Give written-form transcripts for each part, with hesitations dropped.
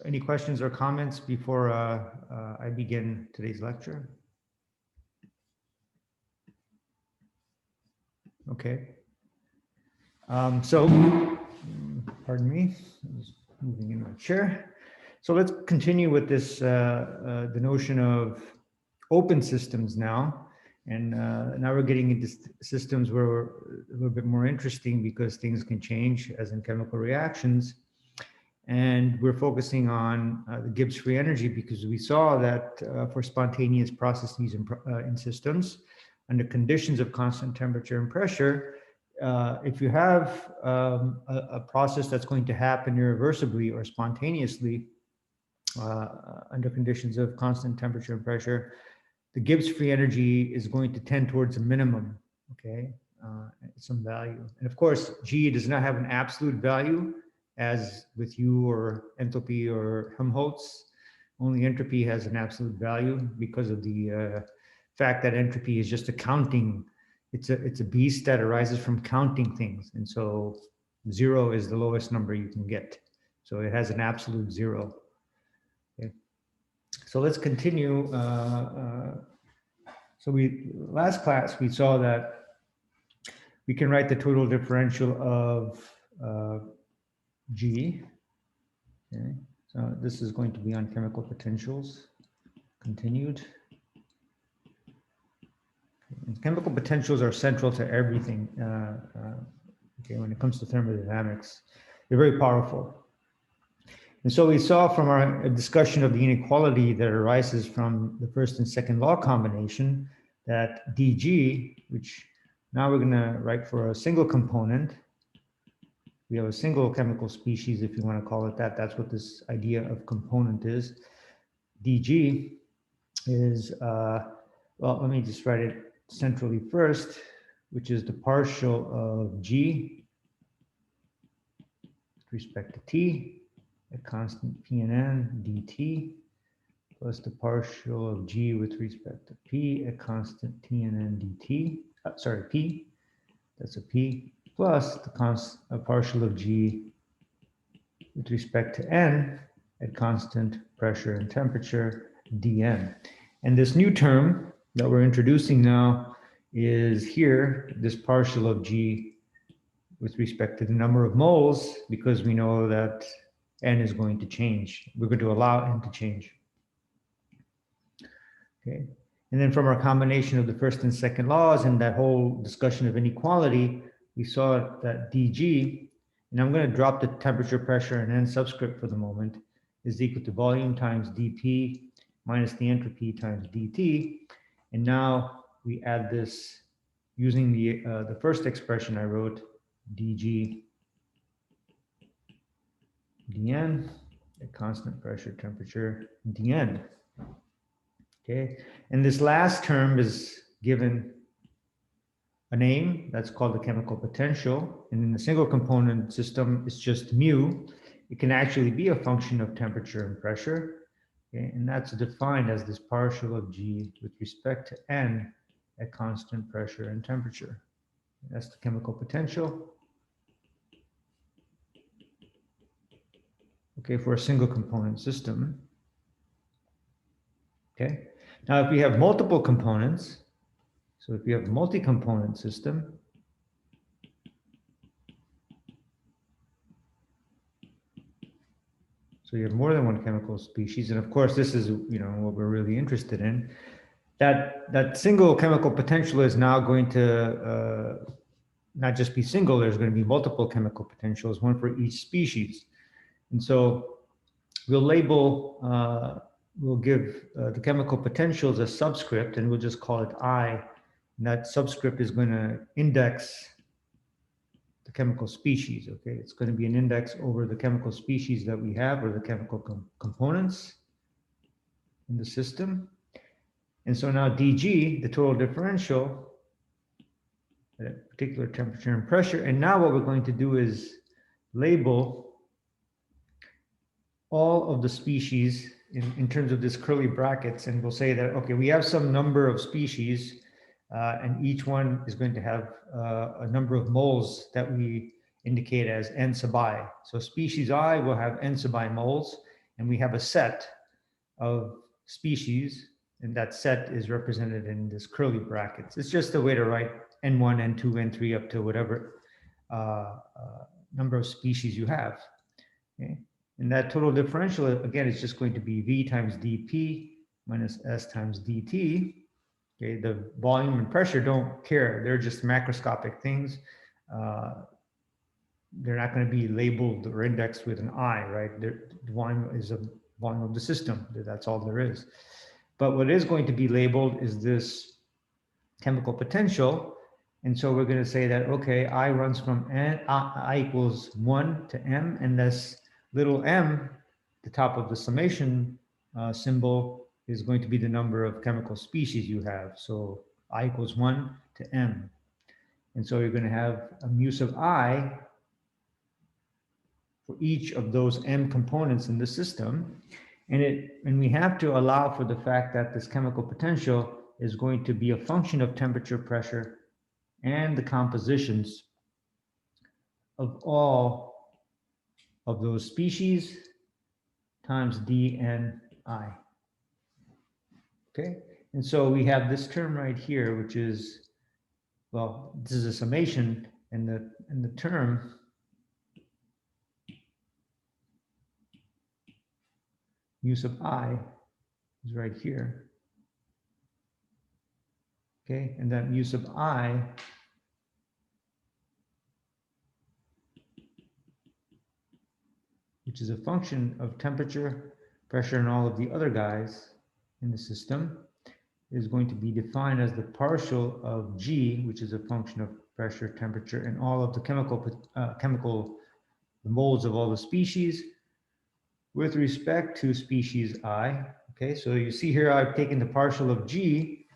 Any questions or comments before I begin today's lecture? Okay. Pardon me, I was moving in my chair. So let's continue with this, the notion of open systems now. And now we're getting into systems where we're a little bit more interesting because things can change, as in chemical reactions. And we're focusing on the Gibbs free energy because we saw that for spontaneous processes in systems, under conditions of constant temperature and pressure, if you have a process that's going to happen irreversibly or spontaneously under conditions of constant temperature and pressure, the Gibbs free energy is going to tend towards a minimum, okay, some value. And of course, G does not have an absolute value as with U or enthalpy or Helmholtz. Only entropy has an absolute value because of the fact that entropy is just a counting. It's a beast that arises from counting things. And so 0 is the lowest number you can get. So it has an absolute 0. Okay. So let's continue. So last class, we saw that we can write the total differential of G. Okay. So this is going to be on chemical potentials. Continued. And chemical potentials are central to everything. Okay, when it comes to thermodynamics, they're very powerful. And so we saw from our discussion of the inequality that arises from the first and second law combination that dG, which now we're going to write for a single component. We have a single chemical species, if you want to call it that. That's what this idea of component is. dG is, well, let me just write it centrally first, which is the partial of G with respect to T at constant P and N dt plus the partial of G with respect to P at constant T and N dt. Sorry, P, that's a P, plus the partial of G with respect to N at constant pressure and temperature dN. And this new term that we're introducing now is here, this partial of G with respect to the number of moles, because we know that N is going to change. We're going to allow N to change. Okay. And then from our combination of the first and second laws and that whole discussion of inequality, we saw that dG, and I'm going to drop the temperature, pressure, and N subscript for the moment, is equal to volume times dP minus the entropy times dt. And now we add this using the first expression I wrote, dG dN at constant pressure, temperature, dN. Okay, and this last term is given a name that's called the chemical potential. And in the single component system, it's just mu. It can actually be a function of temperature and pressure. Okay, and that's defined as this partial of G with respect to N at constant pressure and temperature. That's the chemical potential. Okay, for a single component system. Okay, now if we have multiple components, so if you have a multi-component system, so you have more than one chemical species, and of course this is, you know, what we're really interested in. That single chemical potential is now going to not just be single, there's going to be multiple chemical potentials, one for each species. And so we'll label, we'll give the chemical potentials a subscript, and we'll just call it I. And that subscript is going to index the chemical species, okay? It's going to be an index over the chemical species that we have, or the chemical components in the system. And so now dG, the total differential at a particular temperature and pressure. And now what we're going to do is label all of the species in terms of this curly brackets, and we'll say that, okay, we have some number of species, and each one is going to have a number of moles that we indicate as N sub I. So species I will have N sub I moles, and we have a set of species, and that set is represented in this curly brackets. It's just a way to write N1, N2, N3 up to whatever number of species you have. Okay? And that total differential, again, is just going to be V times dP minus S times dt. Okay, the volume and pressure don't care. They're just macroscopic things. They're not going to be labeled or indexed with an I, right? The volume is a volume of the system. That's all there is. But what is going to be labeled is this chemical potential. And so we're going to say that, okay, I runs from I equals 1 to M, and this little m, the top of the summation symbol, is going to be the number of chemical species you have. So I equals 1 to M. And so you're going to have a mu sub I for each of those M components in the system. And we have to allow for the fact that this chemical potential is going to be a function of temperature, pressure, and the compositions of all of those species times dNi. Okay, and so we have this term right here, which is, well, this is a summation, and the term mu sub I is right here. Okay, and that mu sub I which is a function of temperature, pressure, and all of the other guys in the system, is going to be defined as the partial of G, which is a function of pressure, temperature, and all of the chemical moles of all the species with respect to species I. Okay, so you see here I've taken the partial of G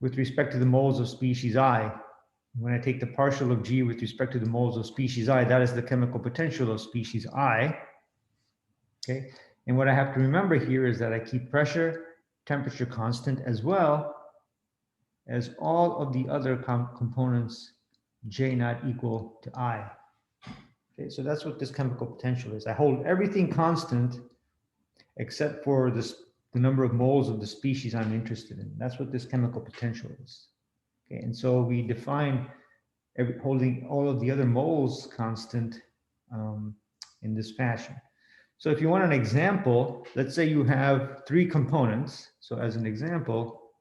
with respect to the moles of species I. When I take the partial of G with respect to the moles of species I, that is the chemical potential of species I. Okay, and what I have to remember here is that I keep pressure, temperature constant, as well as all of the other components J not equal to I. Okay, so that's what this chemical potential is. I hold everything constant except for the number of moles of the species I'm interested in. That's what this chemical potential is. Okay, and so we define holding all of the other moles constant in this fashion. So if you want an example, let's say you have 3 components. So as an example,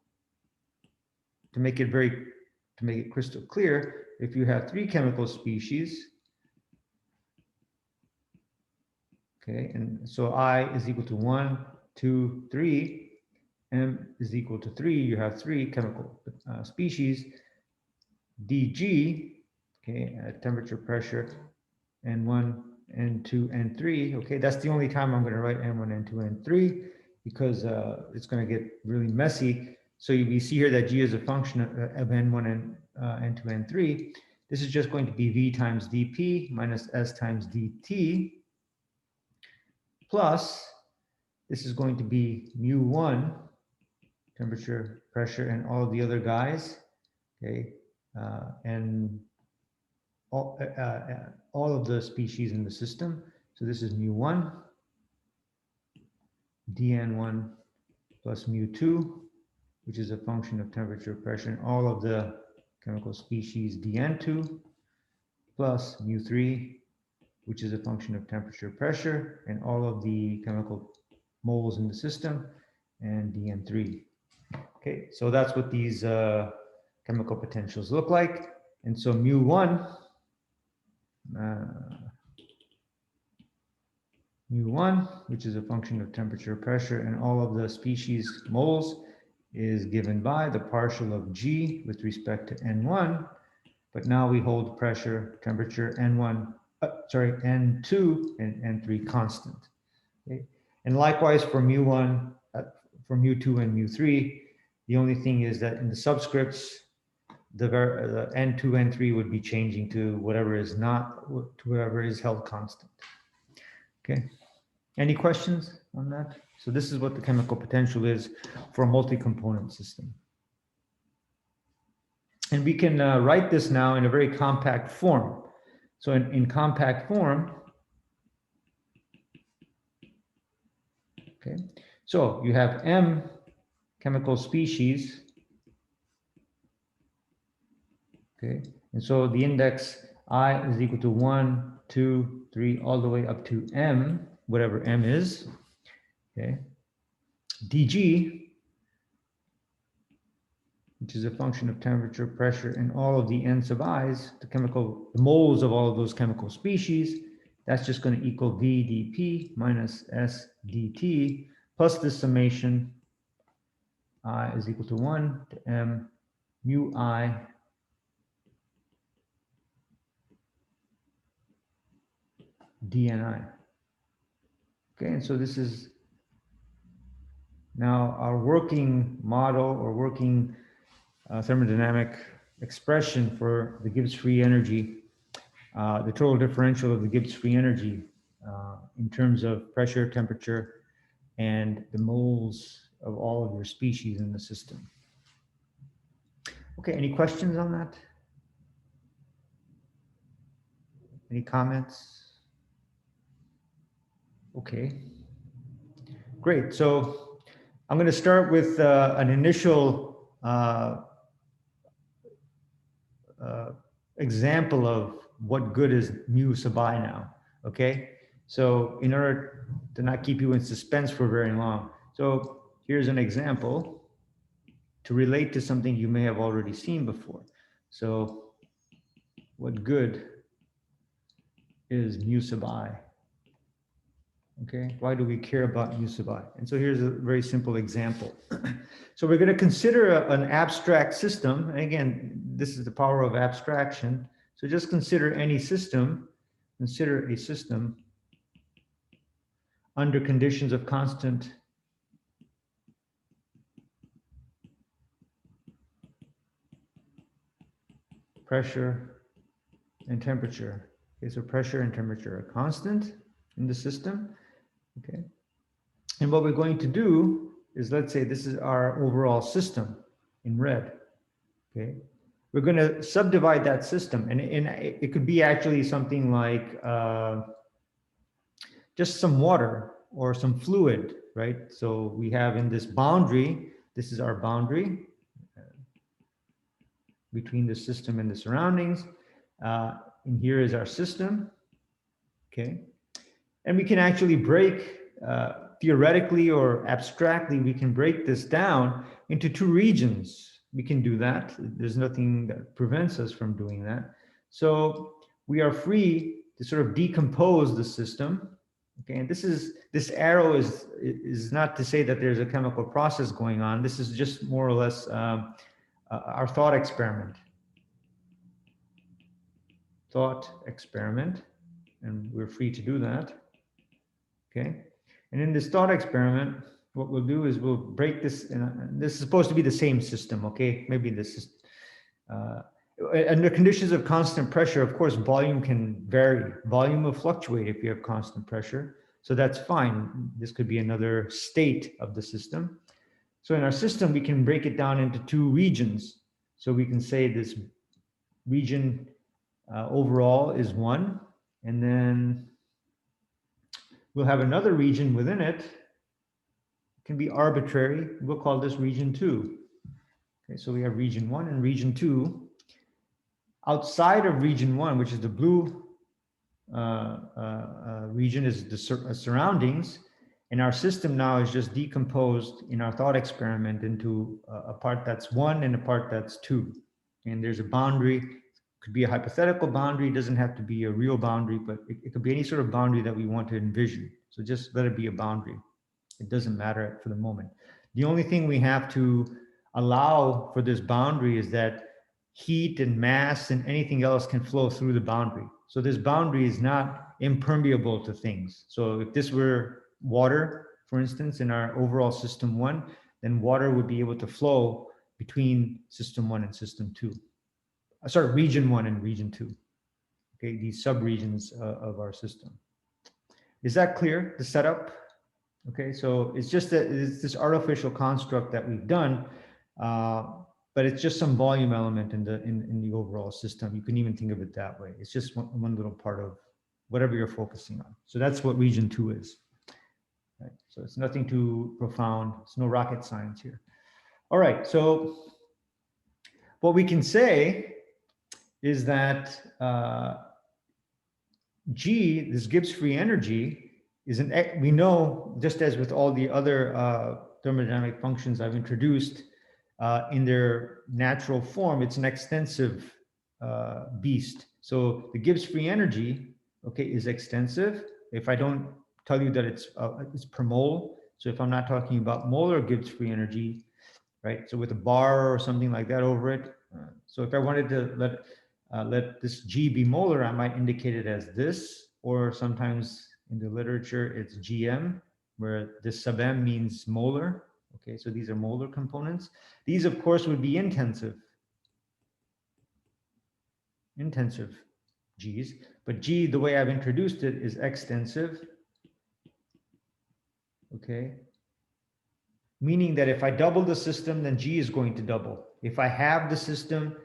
to make it crystal clear, if you have 3 chemical species, okay, and so I is equal to 1, 2, 3, M is equal to 3, you have 3 chemical species, dG, okay, at temperature, pressure, N1, N2, N3, okay, that's the only time I'm going to write N1, N2, N3, because it's going to get really messy. So we see here that G is a function of N1 and N2, N3. This is just going to be V times dP minus S times dt, plus this is going to be mu1, temperature, pressure, and all of the other guys, okay, and all of the species in the system. So this is mu1, dN1 plus mu2, which is a function of temperature, pressure, and all of the chemical species dN2, plus mu3, which is a function of temperature, pressure, and all of the chemical moles in the system, and dN3. Okay, so that's what these chemical potentials look like. And so mu1, which is a function of temperature, pressure, and all of the species moles, is given by the partial of G with respect to N1, but now we hold pressure, temperature, N2 and N3 constant. Okay? And likewise for mu1, for mu2 and mu3, the only thing is that in the subscripts, the N2, N3 would be changing to whatever is held constant. Okay. Any questions on that? So this is what the chemical potential is for a multi-component system. And we can write this now in a very compact form. So in compact form, Okay, so you have M chemical species. Okay, and so the index I is equal to 1, 2, 3, all the way up to M, whatever M is. Okay, dg, which is a function of temperature, pressure, and all of the n sub i's, the moles of all of those chemical species, that's just going to equal V dP minus S dt, plus this summation, I is equal to 1 to M mu I dni. Okay, and so this is now our working model or working thermodynamic expression for the Gibbs free energy, the total differential of the Gibbs free energy in terms of pressure, temperature, and the moles of all of your species in the system. Okay, any questions on that? Any comments? Okay, great. So I'm going to start with an initial example of what good is mu sub I now. Okay, so in order to not keep you in suspense for very long, so here's an example to relate to something you may have already seen before. So what good is mu sub I? Okay, why do we care about mu sub I? And so here's a very simple example. So we're going to consider an abstract system. And again, this is the power of abstraction. So just consider any system, consider a system under conditions of constant pressure and temperature. Okay, so pressure and temperature are constant in the system. Okay, and what we're going to do is, let's say this is our overall system in red. Okay, we're going to subdivide that system, and it could be actually something like just some water or some fluid, right? So we have in this boundary, this is our boundary between the system and the surroundings. And here is our system. Okay, and we can actually break theoretically or abstractly, we can break this down into two regions. We can do that. There's nothing that prevents us from doing that. So we are free to sort of decompose the system. Okay, and this arrow is not to say that there's a chemical process going on. This is just more or less our thought experiment. Thought experiment, and we're free to do that. Okay. And in this thought experiment, what we'll do is we'll break this, and this is supposed to be the same system, okay? Maybe this is, under conditions of constant pressure, of course, volume can vary. Volume will fluctuate if you have constant pressure, so that's fine. This could be another state of the system. So in our system, we can break it down into two regions. So we can say this region overall is 1, and then we'll have another region within it. It can be arbitrary. We'll call this region 2. Okay, so we have region 1 and region 2. Outside of region 1, which is the blue region, is the surroundings. And our system now is just decomposed in our thought experiment into a part that's 1 and a part that's 2. And there's a boundary. It could be a hypothetical boundary. It doesn't have to be a real boundary, but it could be any sort of boundary that we want to envision. So just let it be a boundary. It doesn't matter for the moment. The only thing we have to allow for this boundary is that heat and mass and anything else can flow through the boundary. So this boundary is not impermeable to things. So if this were water, for instance, in our overall system 1, then water would be able to flow between system 1 and system 2. Sorry, region 1 and region 2. Okay, these subregions of our system. Is that clear, the setup? Okay, so it's just that it's this artificial construct that we've done, but it's just some volume element in the overall system. You can even think of it that way. It's just one little part of whatever you're focusing on. So that's what region 2 is. right? So it's nothing too profound. It's no rocket science here. All right, so what we can say is that G, this Gibbs free energy, is we know, just as with all the other thermodynamic functions I've introduced, in their natural form, it's an extensive beast. So the Gibbs free energy, okay, is extensive. If I don't tell you that it's per mole, so if I'm not talking about molar Gibbs free energy, right? So with a bar or something like that over it. So if I wanted to let this G be molar, I might indicate it as this, or sometimes in the literature, it's GM, where this sub M means molar. Okay, so these are molar components. These, of course, would be intensive G's, but G, the way I've introduced it, is extensive. Okay, meaning that if I double the system, then G is going to double. If I halve the system,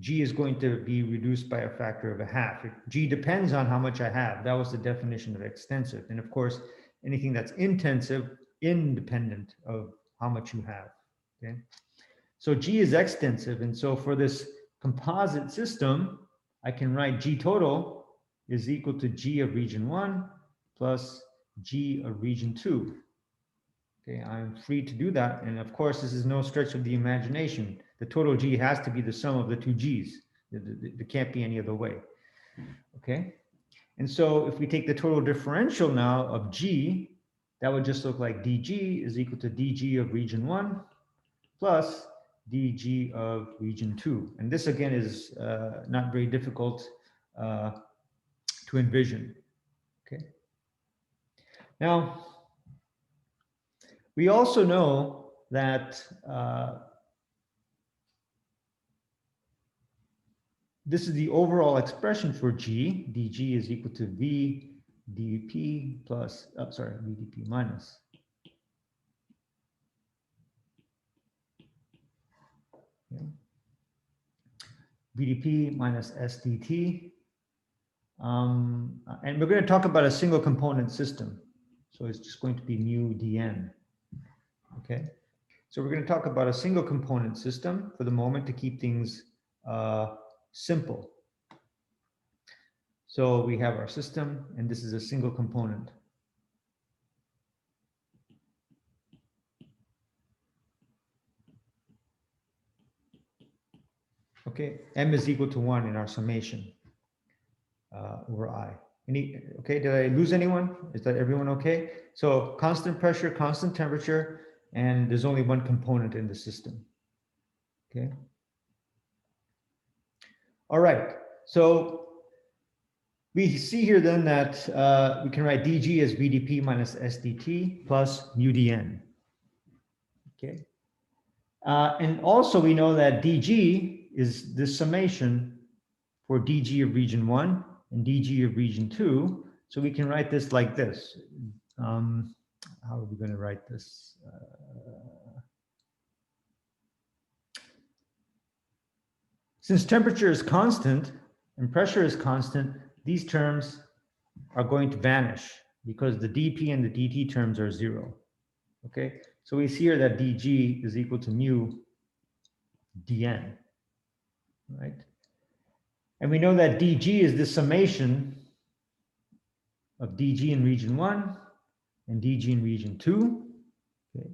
G is going to be reduced by a factor of a half. G depends on how much I have. That was the definition of extensive. And of course, anything that's intensive, independent of how much you have. Okay. So G is extensive. And so for this composite system, I can write G total is equal to G of region 1 plus G of region 2. Okay, I'm free to do that. And of course, this is no stretch of the imagination. The total G has to be the sum of the two G's. There can't be any other way. Okay, and so if we take the total differential now of G, that would just look like dG is equal to dG of region 1 plus dG of region 2. And this again is not very difficult to envision. Okay, now we also know that this is the overall expression for G. dG is equal to V dP plus, VdP minus. Okay. VdP minus SDT. And we're going to talk about a single component system. So it's just going to be mu dN. Okay. So we're going to talk about a single component system for the moment to keep things simple. So we have our system, and this is a single component. Okay, M is equal to 1 in our summation over I. Okay, did I lose anyone? Is that everyone okay? So constant pressure, constant temperature, and there's only one component in the system. Okay. All right, so we see here then that we can write dG as VdP minus SDT plus mu dN. Okay. And also we know that dG is the summation for dG of region 1 and dG of region 2. So we can write this like this. How are we going to write this? Since temperature is constant and pressure is constant, these terms are going to vanish because the dP and the dt terms are 0. Okay, so we see here that dG is equal to mu dN, right? And we know that dG is the summation of dG in region 1 and dG in region 2. Okay,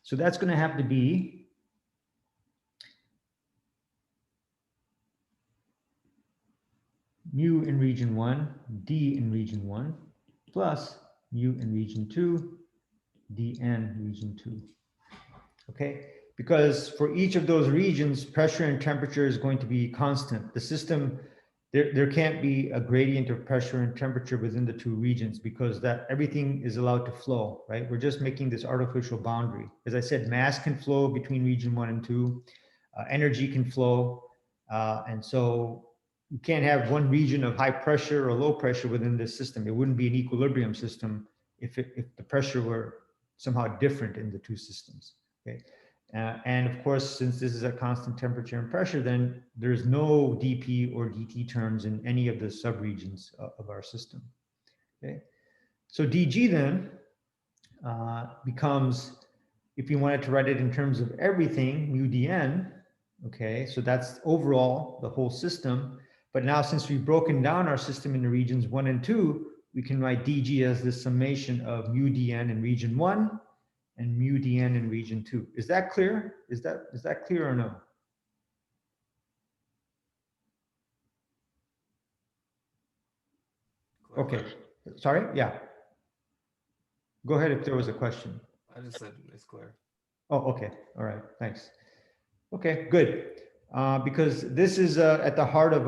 so that's going to have to be mu in region 1, d in region 1, plus mu in region 2, dN region 2. Okay, because for each of those regions, pressure and temperature is going to be constant. The system, there can't be a gradient of pressure and temperature within the two regions because that everything is allowed to flow, right? We're just making this artificial boundary. As I said, mass can flow between region 1 and 2, energy can flow, and so you can't have one region of high pressure or low pressure within this system. It wouldn't be an equilibrium system if the pressure were somehow different in the two systems. Okay, and of course, since this is a constant temperature and pressure, then there's no dP or dt terms in any of the subregions of our system. Okay, so dG then becomes, if you wanted to write it in terms of everything, mu dn, okay, so that's overall the whole system. But now since we've broken down our system into regions 1 and 2, we can write dg as the summation of mu dn in region 1 and mu dn in region 2. Is that clear? Is that clear or no? Okay, sorry, yeah. Go ahead if there was a question. I just said it's clear. Oh, okay, all right, thanks. Okay, good. Because this is at the heart of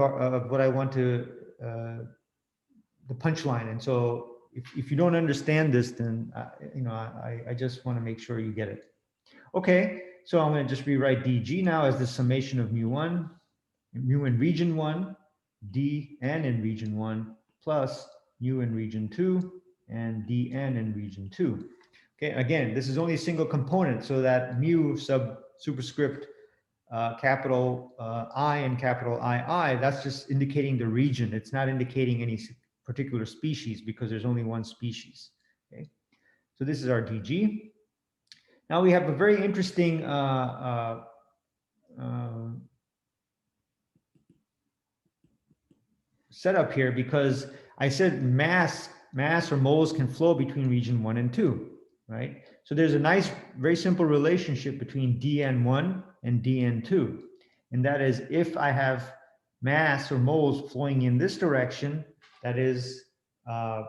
what I want to, the punchline. And so if you don't understand this, then, you know, I just want to make sure you get it. Okay, so I'm going to just rewrite dg now as the summation of mu1, mu in region 1, dn in region 1, plus mu in region 2, and dn in region 2. Okay, again, this is only a single component, so that mu sub superscript capital I and capital II, that's just indicating the region. It's not indicating any particular species because there's only one species. Okay, so this is our dg. Now we have a very interesting setup here, because I said mass or moles can flow between region 1 and 2, right? So there's a nice, very simple relationship between dn1 and dn2. And that is, if I have mass or moles flowing in this direction, that is the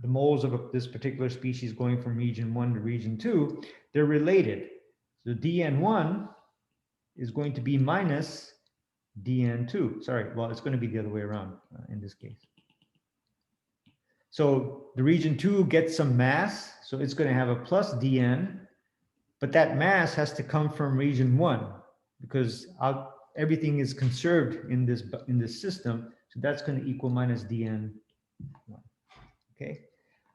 moles of this particular species going from region 1 to region 2, they're related. So dn1 is going to be minus dn2. Sorry, well, it's going to be the other way around in this case. So the region 2 gets some mass, so it's going to have a plus dn, but that mass has to come from region 1 because everything is conserved in this system, so that's going to equal minus dn1. Okay.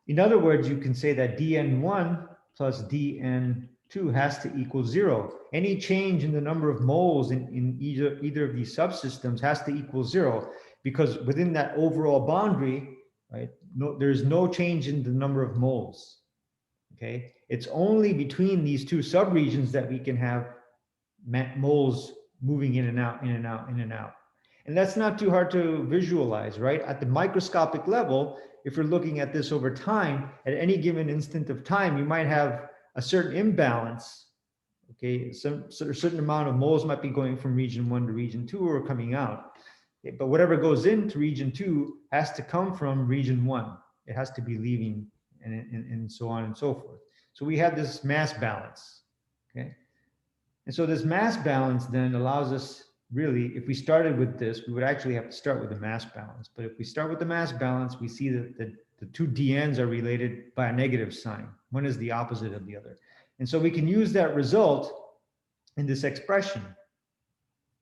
In other words, you can say that dn1 plus dn2 has to equal 0. Any change in the number of moles in either of these subsystems has to equal 0, because within that overall boundary, right, there's no change in the number of moles. Okay, it's only between these two subregions that we can have moles moving in and out, in and out, in and out. And that's not too hard to visualize, right? At the microscopic level, if we're looking at this over time, at any given instant of time, you might have a certain imbalance. Okay, a certain amount of moles might be going from region 1 to region 2 or coming out. Okay, but whatever goes into region 2 has to come from region 1. It has to be leaving, and so on and so forth. So we have this mass balance. Okay, and so this mass balance then allows us, really, if we started with this, we would actually have to start with the mass balance. But if we start with the mass balance, we see that the two dn's are related by a negative sign. One is the opposite of the other. And so we can use that result in this expression.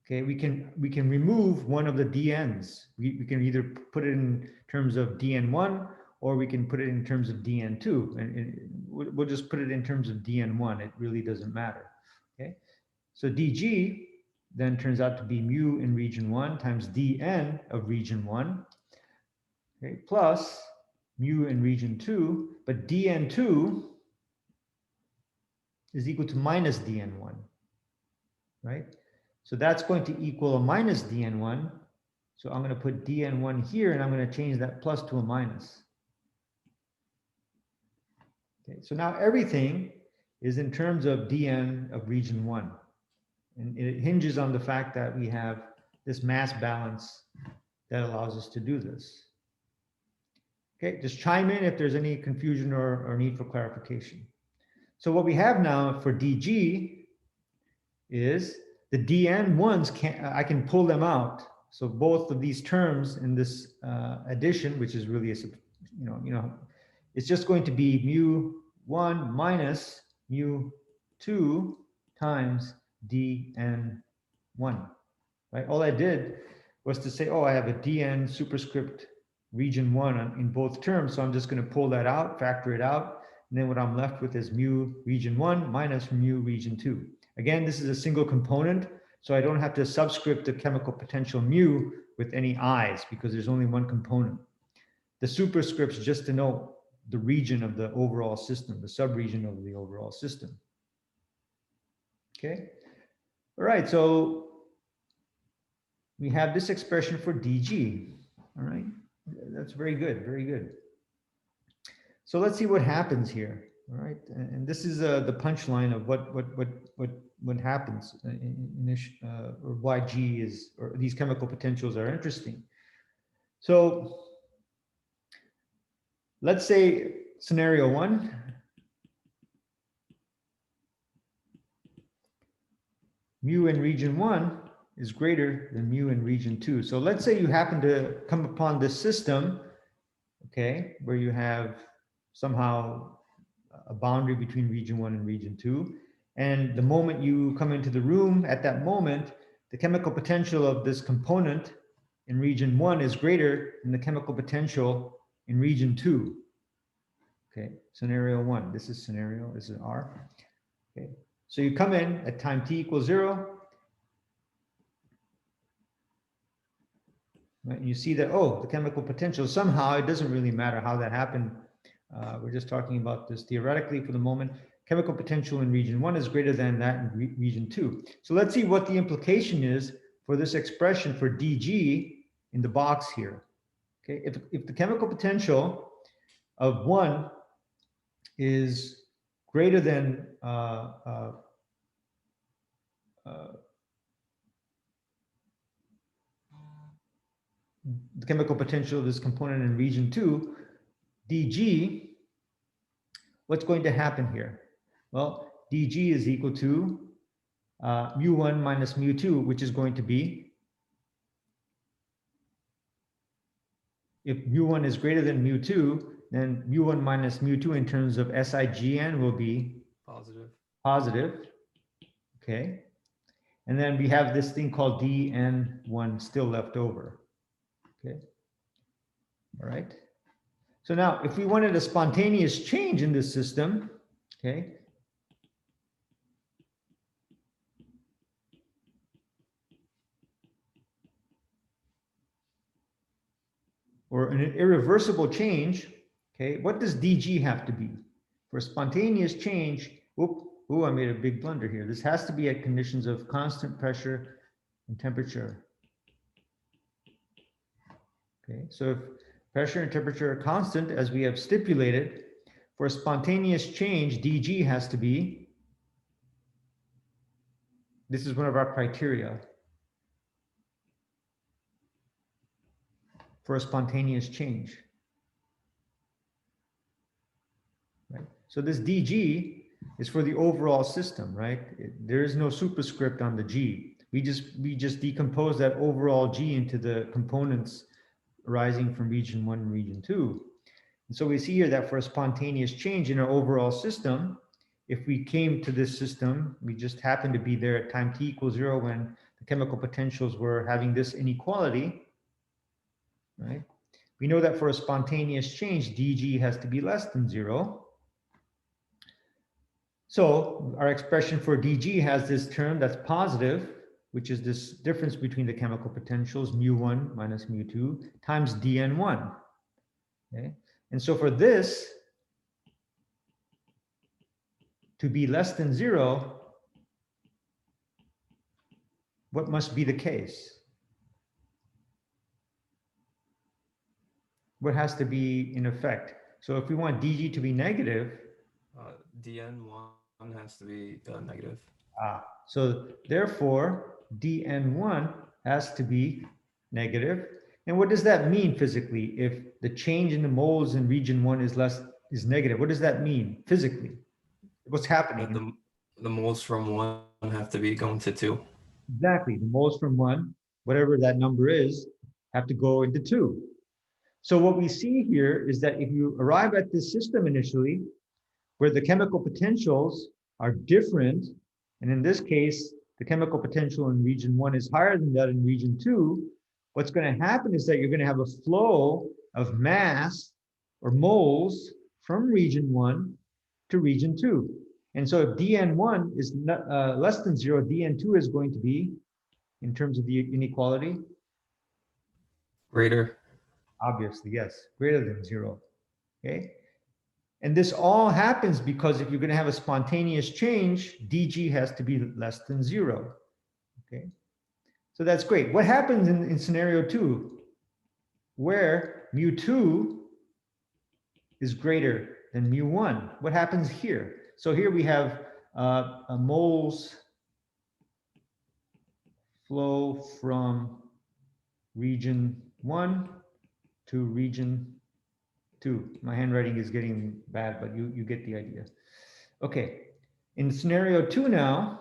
Okay, we can remove one of the dn's. We can either put it in terms of dn1, or we can put it in terms of dn2. And we'll just put it in terms of dn1. It really doesn't matter. Okay, so dg then turns out to be mu in region 1 times dn of region 1, okay, plus mu in region 2, but dn2 is equal to minus dn1, right? So that's going to equal a minus dn1. So I'm going to put dn1 here, and I'm going to change that plus to a minus. Okay, so now everything is in terms of dn of region 1. And it hinges on the fact that we have this mass balance that allows us to do this. Okay, just chime in if there's any confusion or need for clarification. So what we have now for dg is the dn1s, I can pull them out. So both of these terms in this addition, which is really a, it's just going to be mu1 minus mu2 times dn1, right? All I did was to say, oh, I have a dn superscript region 1 in both terms, so I'm just going to pull that out, factor it out, and then what I'm left with is mu region 1 minus mu region 2. Again, this is a single component, so I don't have to subscript the chemical potential mu with any i's, because there's only one component. The superscripts just denote the region of the overall system, the sub-region of the overall system. Okay. All right. So we have this expression for dg. All right. That's very good. Very good. So let's see what happens here. All right. And this is the punchline of what happens or why G is, or these chemical potentials are interesting. So let's say scenario 1. Mu in region 1 is greater than mu in region 2. So let's say you happen to come upon this system, okay, where you have somehow a boundary between region 1 and region 2. And the moment you come into the room, at that moment, the chemical potential of this component in region 1 is greater than the chemical potential in region 2. Okay, scenario 1. This is scenario, this is R. Okay, so you come in at time t equals 0. Right? And you see that, oh, the chemical potential, somehow, it doesn't really matter how that happened. We're just talking about this theoretically for the moment. Chemical potential in region 1 is greater than that in region 2. So let's see what the implication is for this expression for dg in the box here. Okay, if the chemical potential of 1 is greater than the chemical potential of this component in region 2, dg, what's going to happen here? Well, dg is equal to mu1 minus mu2, which is going to be, if mu1 is greater than mu2, then mu1 minus mu2 in terms of SIGN will be positive. Okay. And then we have this thing called dN1 still left over. Okay. All right. So now if we wanted a spontaneous change in this system, okay, or an irreversible change, okay, what does dg have to be? For a spontaneous change, oh, I made a big blunder here. This has to be at conditions of constant pressure and temperature. Okay, so if pressure and temperature are constant, as we have stipulated, for a spontaneous change, dg has to be, this is one of our criteria for a spontaneous change. Right? So this dg is for the overall system, right? There is no superscript on the g. We just decompose that overall g into the components arising from region 1 and region 2. And so we see here that for a spontaneous change in our overall system, if we came to this system, we just happened to be there at time t equals 0 when the chemical potentials were having this inequality, right? We know that for a spontaneous change, dg has to be less than 0. So our expression for dg has this term that's positive, which is this difference between the chemical potentials, mu1 minus mu2 times dN1. Okay? And so for this to be less than 0, what must be the case? What has to be in effect? So if we want dg to be negative, dN1 has to be negative. So therefore, dN1 has to be negative. And what does that mean physically? If the change in the moles in region 1 is negative, what does that mean physically? What's happening? The moles from 1 have to be going to 2. Exactly. The moles from 1, whatever that number is, have to go into 2. So what we see here is that if you arrive at this system initially, where the chemical potentials are different, and in this case, the chemical potential in region 1 is higher than that in region 2, what's going to happen is that you're going to have a flow of mass or moles from region 1 to region 2. And so if dN1 is not, less than 0, dN2 is going to be, in terms of the inequality, greater. Obviously, yes, greater than 0. Okay. And this all happens because if you're going to have a spontaneous change, dg has to be less than 0. Okay, so that's great. What happens in scenario 2, where mu2 is greater than mu1? What happens here? So here we have a moles flow from region 1 to region 2. My handwriting is getting bad, but you get the idea. Okay, in scenario 2 now,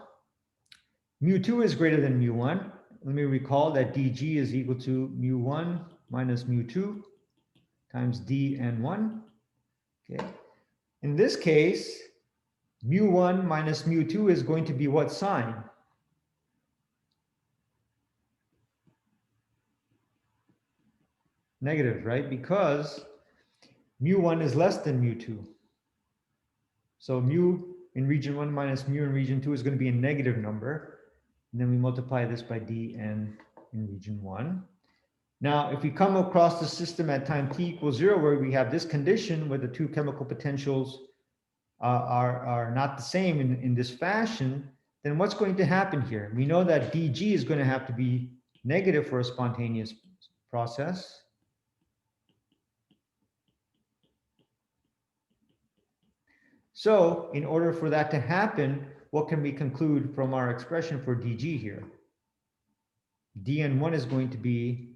mu2 is greater than mu1. Let me recall that dg is equal to mu1 minus mu2 times dn1. Okay, in this case, mu1 minus mu2 is going to be what sign? Negative, right? Because mu1 is less than mu2. So mu in region 1 minus mu in region 2 is going to be a negative number. And then we multiply this by dn in region 1. Now, if we come across the system at time t equals 0, where we have this condition where the two chemical potentials are not the same in this fashion, then what's going to happen here? We know that dg is going to have to be negative for a spontaneous process. So in order for that to happen, what can we conclude from our expression for dg here? dn1 is going to be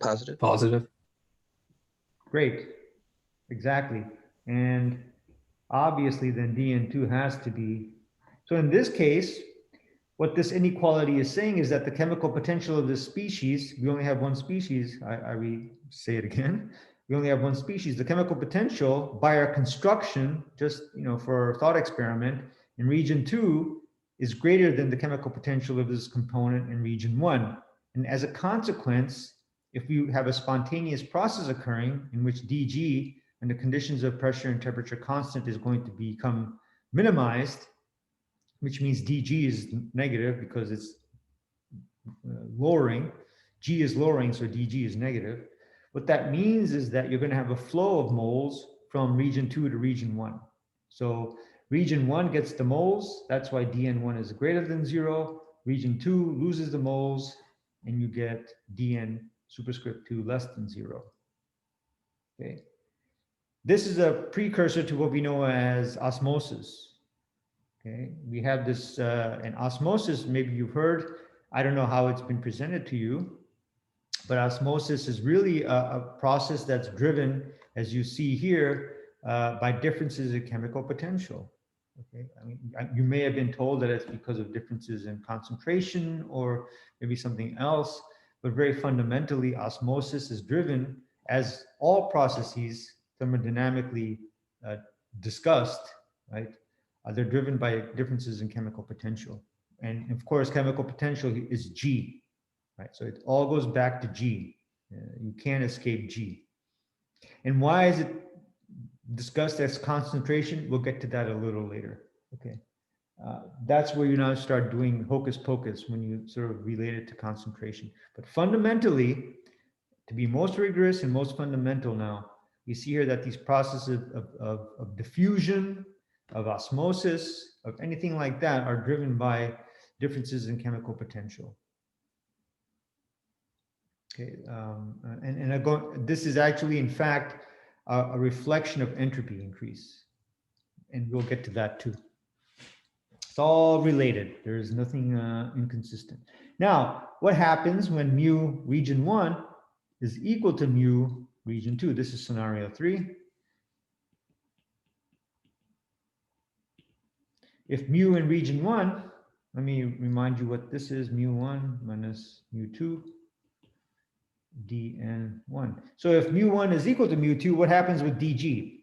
Positive. Positive. great. Exactly. And obviously then dn2 has to be. So in this case, what this inequality is saying is that the chemical potential of this species, we only have one species, I say it again, we only have one species. The chemical potential by our construction, just for a thought experiment, in region 2 is greater than the chemical potential of this component in region 1. And as a consequence, if we have a spontaneous process occurring in which dg and the conditions of pressure and temperature constant is going to become minimized, which means dg is negative because it's lowering, g is lowering, so dg is negative. What that means is that you're going to have a flow of moles from region 2 to region 1. So region 1 gets the moles, that's why dn1 is greater than 0. Region 2 loses the moles, and you get dn superscript 2 less than 0. Okay. This is a precursor to what we know as osmosis. Okay, we have this an osmosis, maybe you've heard, I don't know how it's been presented to you, but osmosis is really a process that's driven, as you see here, by differences in chemical potential. Okay, I mean, you may have been told that it's because of differences in concentration or maybe something else, but very fundamentally, osmosis is driven, as all processes thermodynamically discussed, right? They're driven by differences in chemical potential. And of course, chemical potential is G, right? So it all goes back to G. You can't escape G. And why is it discussed as concentration? We'll get to that a little later, okay? That's where you now start doing hocus pocus when you sort of relate it to concentration. But fundamentally, to be most rigorous and most fundamental now, we see here that these processes of diffusion, of osmosis, of anything like that are driven by differences in chemical potential. Okay, this is actually, in fact, a reflection of entropy increase. And we'll get to that too. It's all related. There is nothing inconsistent. Now, what happens when mu region 1 is equal to mu region 2? This is scenario 3. If mu in region 1, let me remind you what this is, mu1 minus mu2 dn1. So if mu1 is equal to mu2, what happens with dg?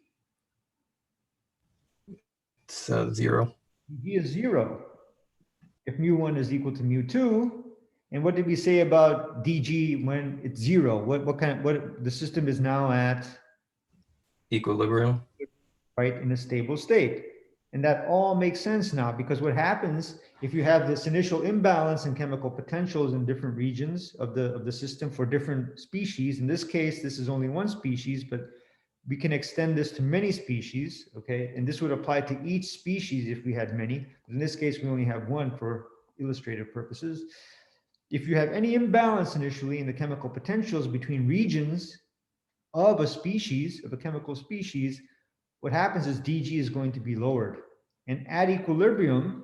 It's 0. dg is 0. If mu1 is equal to mu2, and what did we say about dg when it's 0? What the system is now at? Equilibrium. Right, in a stable state. And that all makes sense now, because what happens if you have this initial imbalance in chemical potentials in different regions of the system for different species. In this case, this is only one species, but we can extend this to many species, okay? And this would apply to each species if we had many. But in this case, we only have one for illustrative purposes. If you have any imbalance initially in the chemical potentials between regions of a species, of a chemical species, what happens is dG is going to be lowered. And at equilibrium,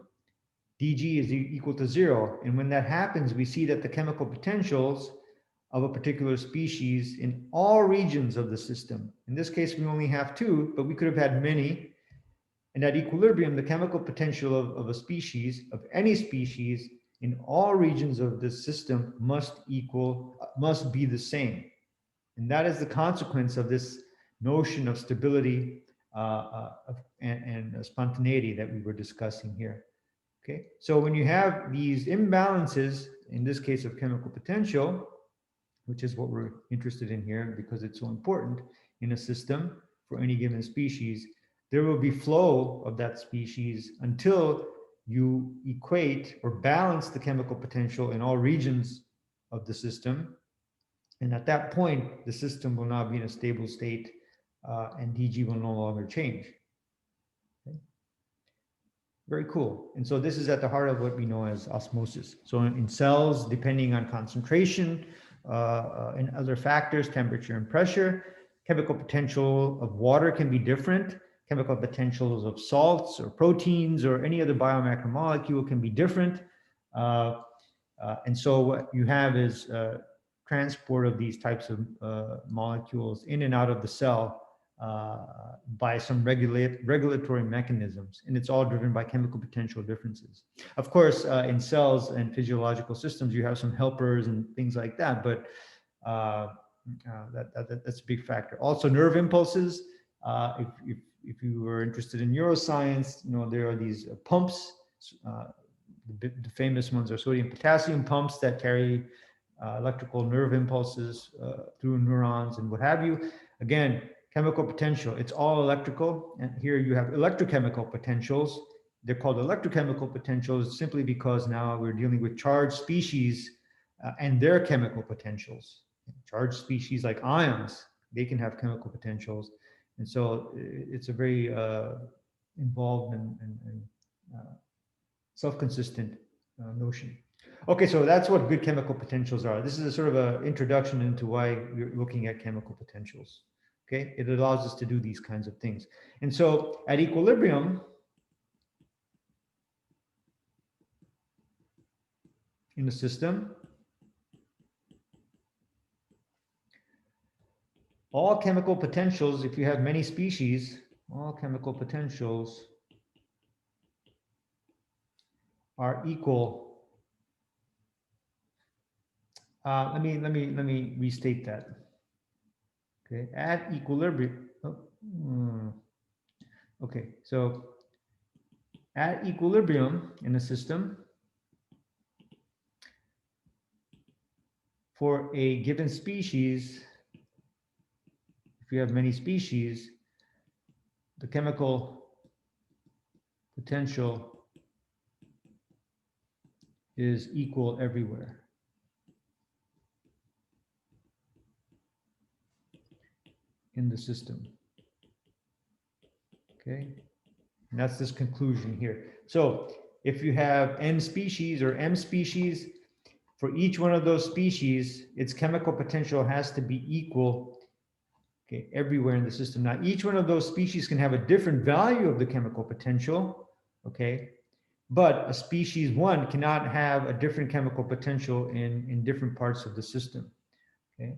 dG is equal to 0. And when that happens, we see that the chemical potentials of a particular species in all regions of the system, in this case, we only have two, but we could have had many. And at equilibrium, the chemical potential of a species, of any species, in all regions of this system must be the same. And that is the consequence of this notion of stability and spontaneity that we were discussing here. Okay, so when you have these imbalances, in this case of chemical potential, which is what we're interested in here because it's so important in a system for any given species, there will be flow of that species until you equate or balance the chemical potential in all regions of the system. And at that point, the system will now be in a stable state and dG will no longer change. Okay. Very cool. And so this is at the heart of what we know as osmosis. So in cells, depending on concentration and other factors, temperature and pressure, chemical potential of water can be different. Chemical potentials of salts or proteins or any other biomacromolecule can be different. And so what you have is transport of these types of molecules in and out of the cell by some regulatory mechanisms, and it's all driven by chemical potential differences. Of course, in cells and physiological systems, you have some helpers and things like that, but that's a big factor. Also, nerve impulses. If you were interested in neuroscience, you know there are these pumps. The famous ones are sodium-potassium pumps that carry electrical nerve impulses through neurons and what have you. Again, chemical potential, it's all electrical. And here you have electrochemical potentials. They're called electrochemical potentials simply because now we're dealing with charged species and their chemical potentials. Charged species like ions, they can have chemical potentials. And so it's a very involved and self-consistent notion. Okay, so that's what good chemical potentials are. This is a sort of an introduction into why we're looking at chemical potentials. Okay, it allows us to do these kinds of things. And so at equilibrium, in the system, all chemical potentials, if you have many species, all chemical potentials are equal. Let me restate that. Okay, at equilibrium. Okay, so at equilibrium in a system, for a given species, if you have many species, the chemical potential is equal everywhere. In the system. Okay, and that's this conclusion here. So if you have N species or M species, for each one of those species, its chemical potential has to be equal, okay, everywhere in the system. Now, each one of those species can have a different value of the chemical potential, okay, but a species one cannot have a different chemical potential in different parts of the system, okay.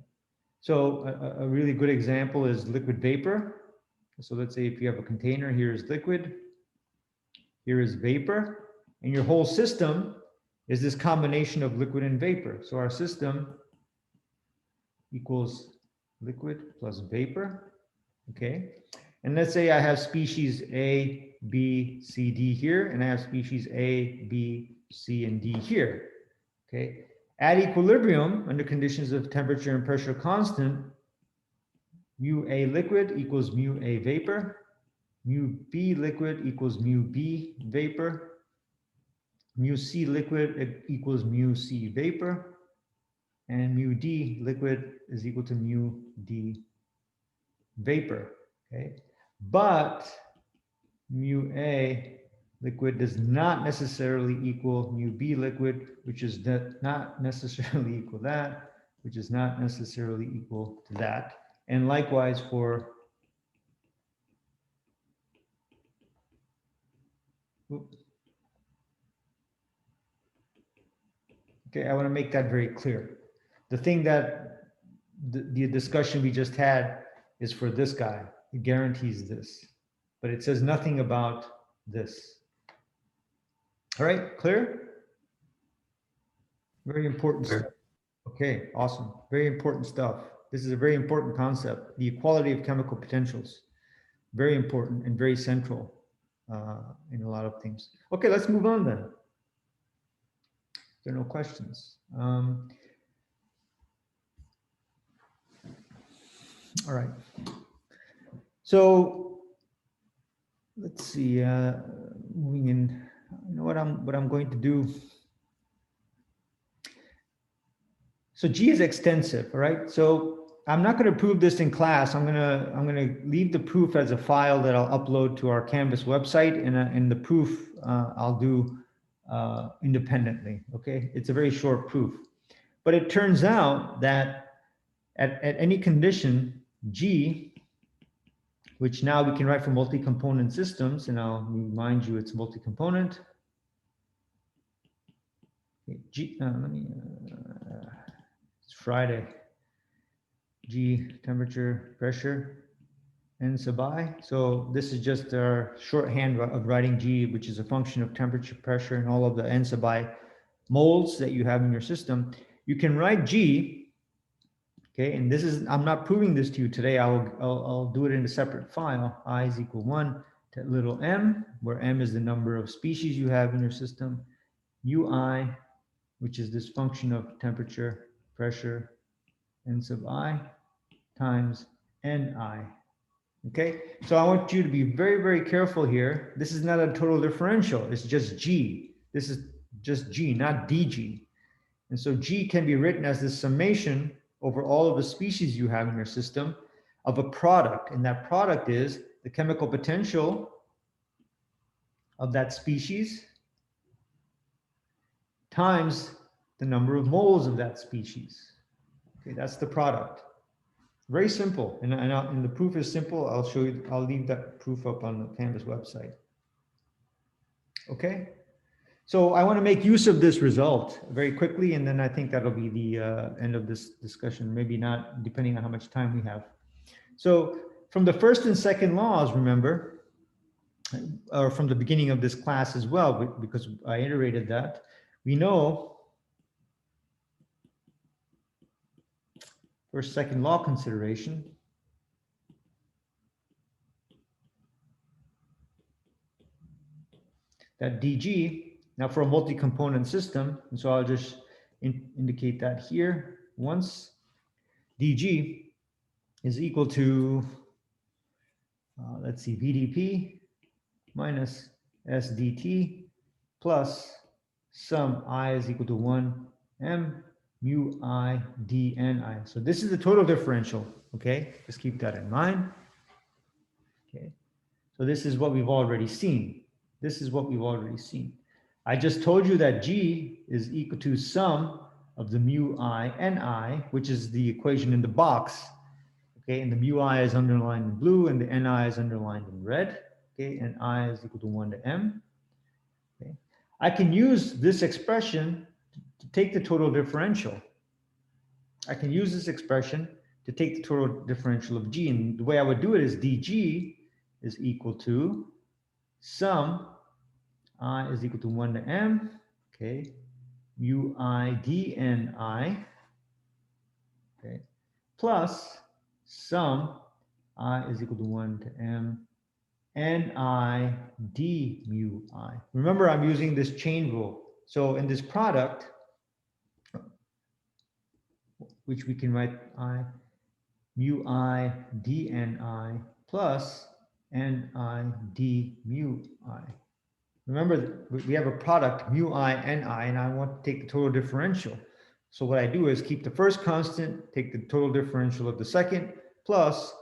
So a really good example is liquid vapor. So let's say if you have a container, here is liquid, here is vapor, and your whole system is this combination of liquid and vapor. So our system equals liquid plus vapor, okay? And let's say I have species A, B, C, D here, and I have species A, B, C, and D here, okay? At equilibrium, under conditions of temperature and pressure constant, mu A liquid equals mu A vapor, mu B liquid equals mu B vapor, mu C liquid equals mu C vapor, and mu D liquid is equal to mu D vapor, okay? But mu A liquid does not necessarily equal mu B liquid, which is not necessarily equal that, which is not necessarily equal to that. And likewise for, okay, I want to make that very clear. The thing that the discussion we just had is for this guy. It guarantees this, but it says nothing about this. All right, clear? Very important Clear. stuff. Okay, awesome. Very important stuff. This is a very important concept. The equality of chemical potentials. Very important and very central in a lot of things. Okay, let's move on then. There are no questions. All right. So let's see. Moving in. You know what I'm going to do. So G is extensive, all right? So I'm not going to prove this in class. I'm gonna leave the proof as a file that I'll upload to our Canvas website, and the proof I'll do independently. Okay, it's a very short proof, but it turns out that at any condition G, which now we can write for multi-component systems, and I'll remind you it's multi-component. Okay, G, it's Friday. G, temperature, pressure, N sub I. So this is just our shorthand of writing G, which is a function of temperature, pressure, and all of the N sub I moles that you have in your system. You can write G, okay, and this is, I'm not proving this to you today. I'll do it in a separate file. I is equal 1 to little m, where m is the number of species you have in your system, ui, which is this function of temperature, pressure, N sub I, times Ni. Okay, so I want you to be very, very careful here. This is not a total differential, it's just G. This is just G, not dG. And so G can be written as the summation over all of the species you have in your system of a product. And that product is the chemical potential of that species times the number of moles of that species. Okay, that's the product. Very simple, and the proof is simple. I'll show you, I'll leave that proof up on the Canvas website. Okay, so I want to make use of this result very quickly, and then I think that'll be the end of this discussion, maybe not, depending on how much time we have. So from the first and second laws, remember, or from the beginning of this class as well, because I iterated that, we know first, second law consideration, that dG, now for a multi-component system, and so I'll just indicate that here once, dG is equal to, let's see, VdP minus SdT plus sum I is equal to 1 m mu I dNi. So this is the total differential, okay? Just keep that in mind. Okay, so this is what we've already seen. This is what we've already seen. I just told you that G is equal to sum of the mu I Ni, which is the equation in the box. Okay, and the mu I is underlined in blue and the Ni is underlined in red. Okay, and I is equal to 1 to m. Okay, I can use this expression to take the total differential. I can use this expression to take the total differential of G, and the way I would do it is dG is equal to sum I is equal to 1 to m, okay, mu I dNi, okay, plus sum I is equal to 1 to m Ni d mu I. Remember, I'm using this chain rule. So in this product, which we can write I mu I dNi plus Ni d mu I. Remember, we have a product mu I, Ni, and I want to take the total differential. So what I do is keep the first constant, take the total differential of the second, plus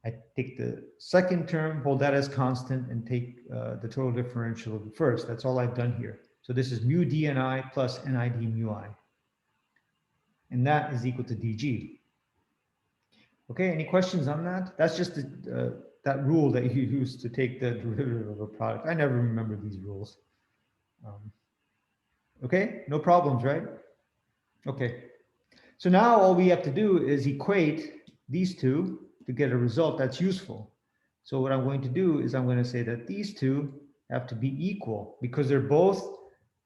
I take the second term, hold that as constant, and take the total differential of the first. That's all I've done here. So this is mu dni plus ni d mu I. And that is equal to dg. Okay, any questions on that? That's just that rule that you use to take the derivative of a product. I never remember these rules. Okay, no problems, right? Okay, so now all we have to do is equate these two to get a result that's useful. So what I'm going to do is I'm going to say that these two have to be equal because they're both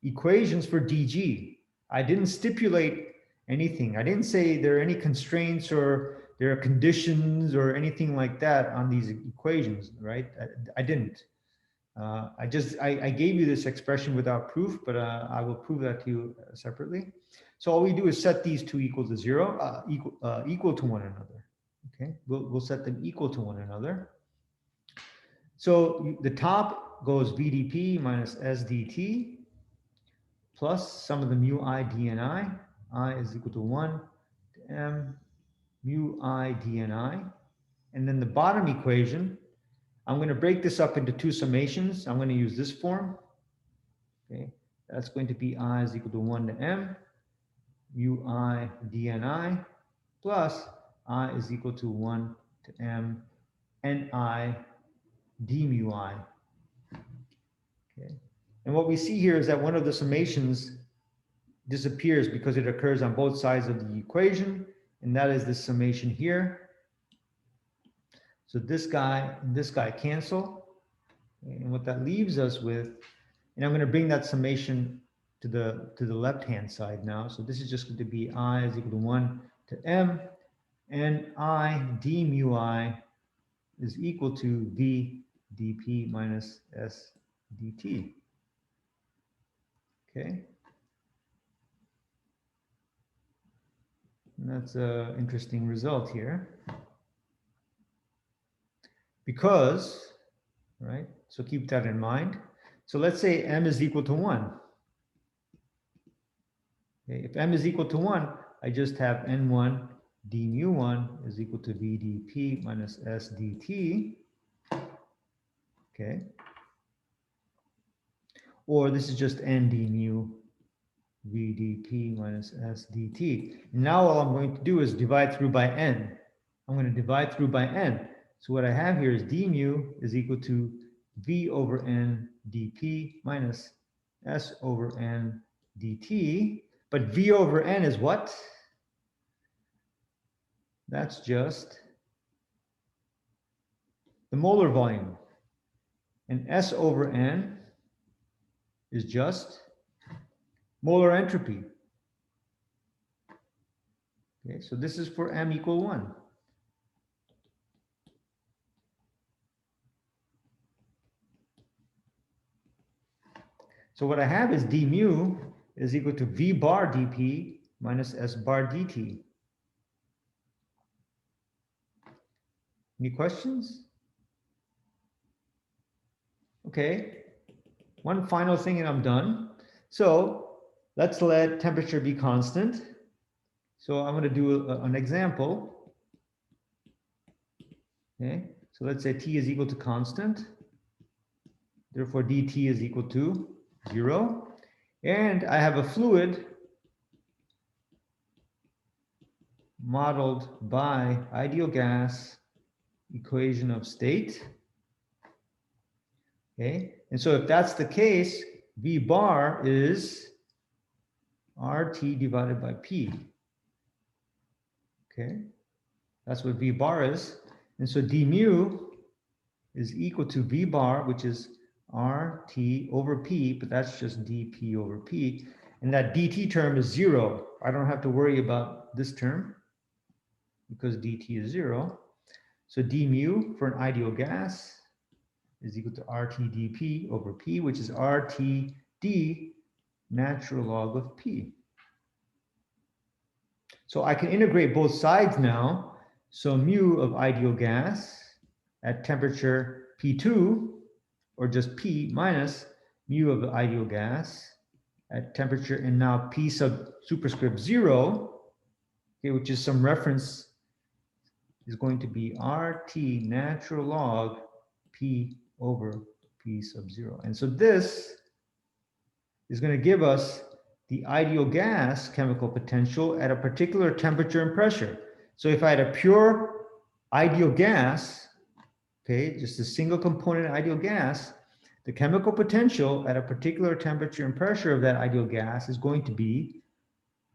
equations for dg. I didn't stipulate anything. I didn't say there are any constraints or there are conditions or anything like that on these equations, right? I didn't. I gave you this expression without proof, but I will prove that to you separately. So all we do is set these two equal to zero, equal to one another. Okay, we'll set them equal to one another. So the top goes VDP minus SDT plus sum of the mu I dni. I is equal to 1 to m mu I dni. And then the bottom equation, I'm going to break this up into two summations. I'm going to use this form. Okay, that's going to be I is equal to 1 to m mu I dni plus I is equal to 1 to m ni d mu I. Okay, and what we see here is that one of the summations disappears because it occurs on both sides of the equation, and that is this summation here. So this guy and this guy cancel, and what that leaves us with, and I'm going to bring that summation to the left-hand side now. So this is just going to be I is equal to 1 to m, and I d mu I is equal to v dp minus s dt. Okay. And that's an interesting result here. Because, right, so keep that in mind. So let's say m is equal to 1. Okay, if m is equal to 1, I just have n1 d mu 1 is equal to v dp minus s dt. Okay. Or this is just n d mu v dp minus s dt. Now all I'm going to do is divide through by n. I'm going to divide through by n. So what I have here is d mu is equal to v over n dp minus s over n dt. But v over n is what? That's just the molar volume. And s over n is just molar entropy. Okay, so this is for m equal 1. So what I have is d mu is equal to v bar dp minus s bar dt. Any questions? Okay, one final thing and I'm done. So let's let temperature be constant. So I'm going to do an example. Okay, so let's say T is equal to constant. Therefore, dt is equal to 0. And I have a fluid modeled by ideal gas equation of state. Okay, and so if that's the case, V bar is RT divided by P. Okay, that's what V bar is. And so d mu is equal to V bar, which is RT over P, but that's just dP over P. And that dt term is 0. I don't have to worry about this term because dt is 0. So d mu for an ideal gas is equal to RT dP over P, which is RT d natural log of P. So I can integrate both sides now. So mu of ideal gas, at temperature P2, or just P minus mu of the ideal gas at temperature, and now P sub superscript 0, okay, which is some reference, is going to be RT natural log P over P sub 0. And so this is going to give us the ideal gas chemical potential at a particular temperature and pressure. So if I had a pure ideal gas, okay, just a single component ideal gas, the chemical potential at a particular temperature and pressure of that ideal gas is going to be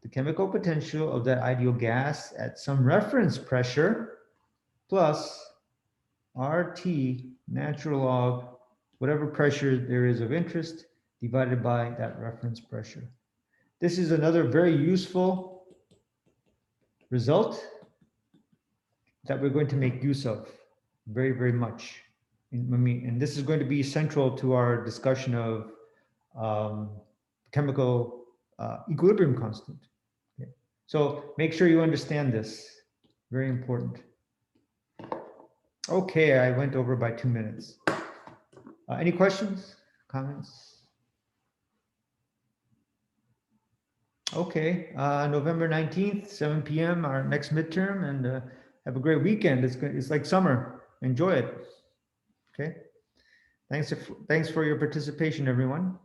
the chemical potential of that ideal gas at some reference pressure plus RT natural log whatever pressure there is of interest divided by that reference pressure. This is another very useful result that we're going to make use of very, very much. And this is going to be central to our discussion of chemical equilibrium constant. Okay. So make sure you understand this, very important. Okay, I went over by 2 minutes. Any questions, comments? Okay, November 19th, 7 p.m., our next midterm, and have a great weekend. It's like summer. Enjoy it. Okay. Thanks for your participation, everyone.